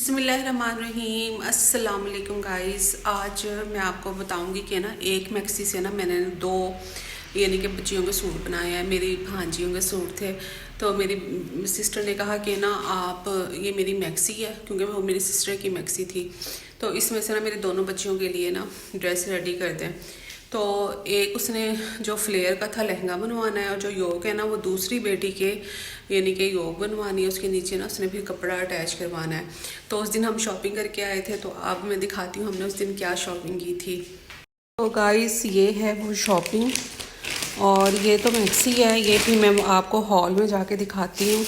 बिस्मिल्लाहिर्रहमानिर्रहीम। अस्सलाम वालेकुम गाइस। आज मैं आपको बताऊंगी कि ना एक मैक्सी से ना मैंने दो यानी कि बच्चियों के सूट बनाए हैं। मेरी भांजियों के सूट थे तो मेरी सिस्टर ने कहा कि ना आप ये मेरी मैक्सी है, क्योंकि वो मेरी सिस्टर की मैक्सी थी, तो इसमें से ना मेरी दोनों बच्चियों के लिए ना ड्रेस रेडी कर दें। तो एक उसने जो फ्लेयर का था लहंगा बनवाना है, और जो योग है ना वो दूसरी बेटी के यानी कि योग बनवानी है। उसके नीचे ना उसने फिर कपड़ा अटैच करवाना है। तो उस दिन हम शॉपिंग करके आए थे, तो अब मैं दिखाती हूँ हमने उस दिन क्या शॉपिंग की थी। तो गाइस ये है वो शॉपिंग, और ये तो मैक्सी है, ये भी मैं आपको हॉल में जाके दिखाती हूँ।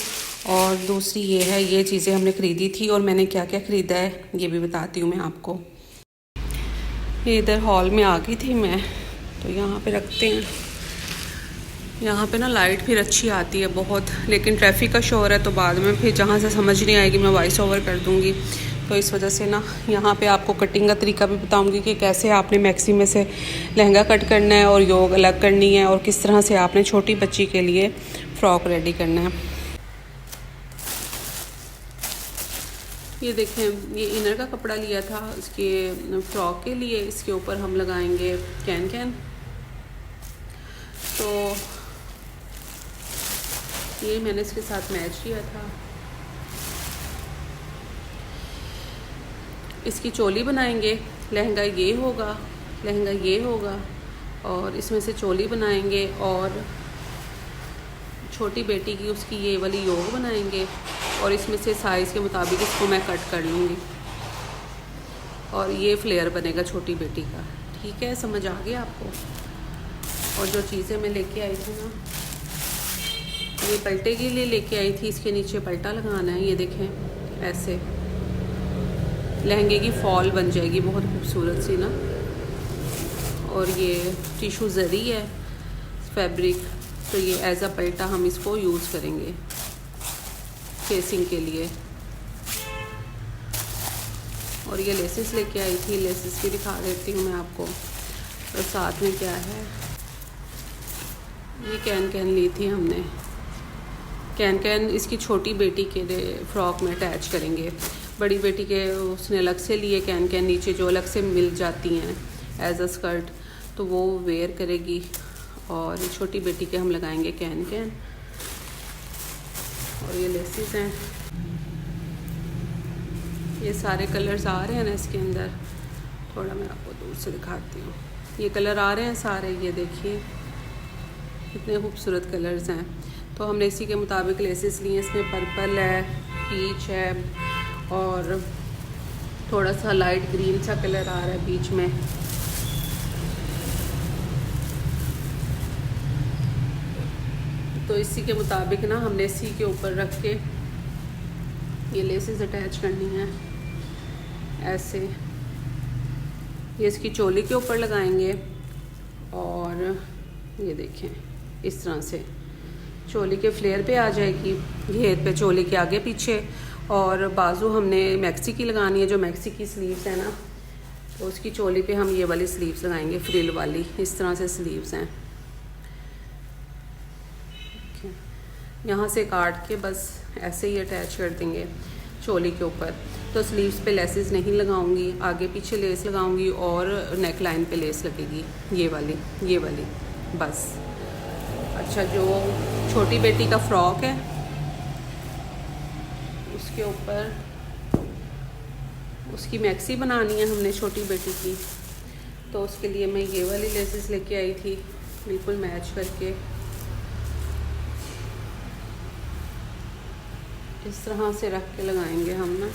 और दूसरी ये है, ये चीज़ें हमने ख़रीदी थी और मैंने क्या क्या ख़रीदा है ये भी बताती हूँ मैं आपको। ये इधर हॉल में आ गई थी मैं, तो यहाँ पे रखते हैं। यहाँ पे ना लाइट फिर अच्छी आती है बहुत, लेकिन ट्रैफिक का शोर है तो बाद में फिर जहाँ से समझ नहीं आएगी मैं वॉइस ओवर कर दूँगी। तो इस वजह से ना यहाँ पे आपको कटिंग का तरीका भी बताऊँगी कि कैसे आपने मैक्सी में से लहंगा कट करना है और योग अलग करनी है, और किस तरह से आपने छोटी बच्ची के लिए फ़्रॉक रेडी करना है। ये देखें, ये इनर का कपड़ा लिया था इसके फ्रॉक के लिए। इसके ऊपर हम लगाएंगे कैन कैन। तो ये मैंने इसके साथ मैच किया था। इसकी चोली बनाएंगे, लहंगा ये होगा, लहंगा ये होगा, और इसमें से चोली बनाएंगे, और छोटी बेटी की उसकी ये वाली योग बनाएंगे, और इसमें से साइज़ के मुताबिक इसको मैं कट कर लूँगी, और ये फ्लेयर बनेगा छोटी बेटी का। ठीक है, समझ आ गया आपको। और जो चीज़ें मैं लेके आई थी ना, ये पलटे के लिए लेके आई थी। इसके नीचे पलटा लगाना है, ये देखें ऐसे लहंगे की फॉल बन जाएगी बहुत खूबसूरत सी ना। और ये टिशू जरी है फैब्रिक, तो ये एज अ पलटा हम इसको यूज़ करेंगे फेसिंग के लिए। और ये लेसेस लेके आई थी, लेसेस भी दिखा देती हूँ मैं आपको। और साथ में क्या है, ये कैन कैन ली थी हमने। कैन कैन इसकी छोटी बेटी के फ्रॉक में अटैच करेंगे। बड़ी बेटी के उसने अलग से लिए कैन कैन, नीचे जो अलग से मिल जाती हैं एज अ स्कर्ट, तो वो वेयर करेगी। और छोटी बेटी के हम लगाएंगे कैन कैन। और ये लेसेस हैं, ये सारे कलर्स आ रहे हैं ना इसके अंदर। थोड़ा मैं आपको दूर से दिखाती हूँ, ये कलर आ रहे हैं सारे, ये देखिए कितने खूबसूरत कलर्स हैं। तो हमने इसी के मुताबिक लेसेस लिए। इसमें पर्पल है, पीच है, और थोड़ा सा लाइट ग्रीन सा कलर आ रहा है बीच में। तो इसी के मुताबिक ना हमने इसी के ऊपर रख के ये लेसेस अटैच करनी है ऐसे। ये इसकी चोली के ऊपर लगाएंगे, और ये देखें इस तरह से चोली के फ्लेयर पे आ जाएगी, घेर पे चोली के आगे पीछे। और बाजू हमने मैक्सी की लगानी है, जो मैक्सी की स्लीव्स है ना, तो उसकी चोली पे हम ये वाली स्लीव्स लगाएंगे, फ्रिल वाली। इस तरह से स्लीव्स हैं, यहाँ से काट के बस ऐसे ही अटैच कर देंगे चोली के ऊपर। तो स्लीव्स पे लेसेस नहीं लगाऊंगी, आगे पीछे लेस लगाऊंगी, और नेक लाइन पे लेस लगेगी ये वाली बस। अच्छा, जो छोटी बेटी का फ्रॉक है उसके ऊपर उसकी मैक्सी बनानी है हमने छोटी बेटी की, तो उसके लिए मैं ये वाली लेसेस लेके आई थी बिल्कुल मैच करके। इस तरह से रख के लगाएंगे हम ना।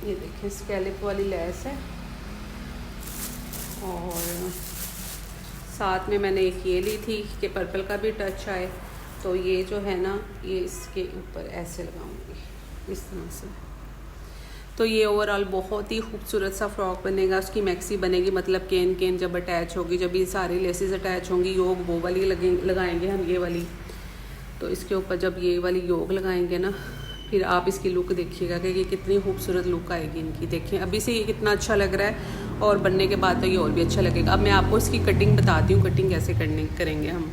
ये देखिए स्कैलिप वाली लेस है, और साथ में मैंने एक ये ली थी कि पर्पल का भी टच आए। तो ये जो है ना, ये इसके ऊपर ऐसे लगाऊंगी इस तरह से। तो ये ओवरऑल बहुत ही खूबसूरत सा फ्रॉक बनेगा। उसकी मैक्सी बनेगी, मतलब केन केन जब अटैच होगी, जब ये सारी लेसेस अटैच होंगी, योग वो वाली लगाएंगे हम ये वाली। तो इसके ऊपर जब ये वाली योग लगाएंगे ना, फिर आप इसकी लुक देखिएगा कि ये कितनी खूबसूरत लुक आएगी इनकी। देखिए अभी से ये कितना अच्छा लग रहा है, और बनने के बाद तो ये और भी अच्छा लगेगा। अब मैं आपको इसकी कटिंग बताती हूँ, कटिंग कैसे करेंगे हम।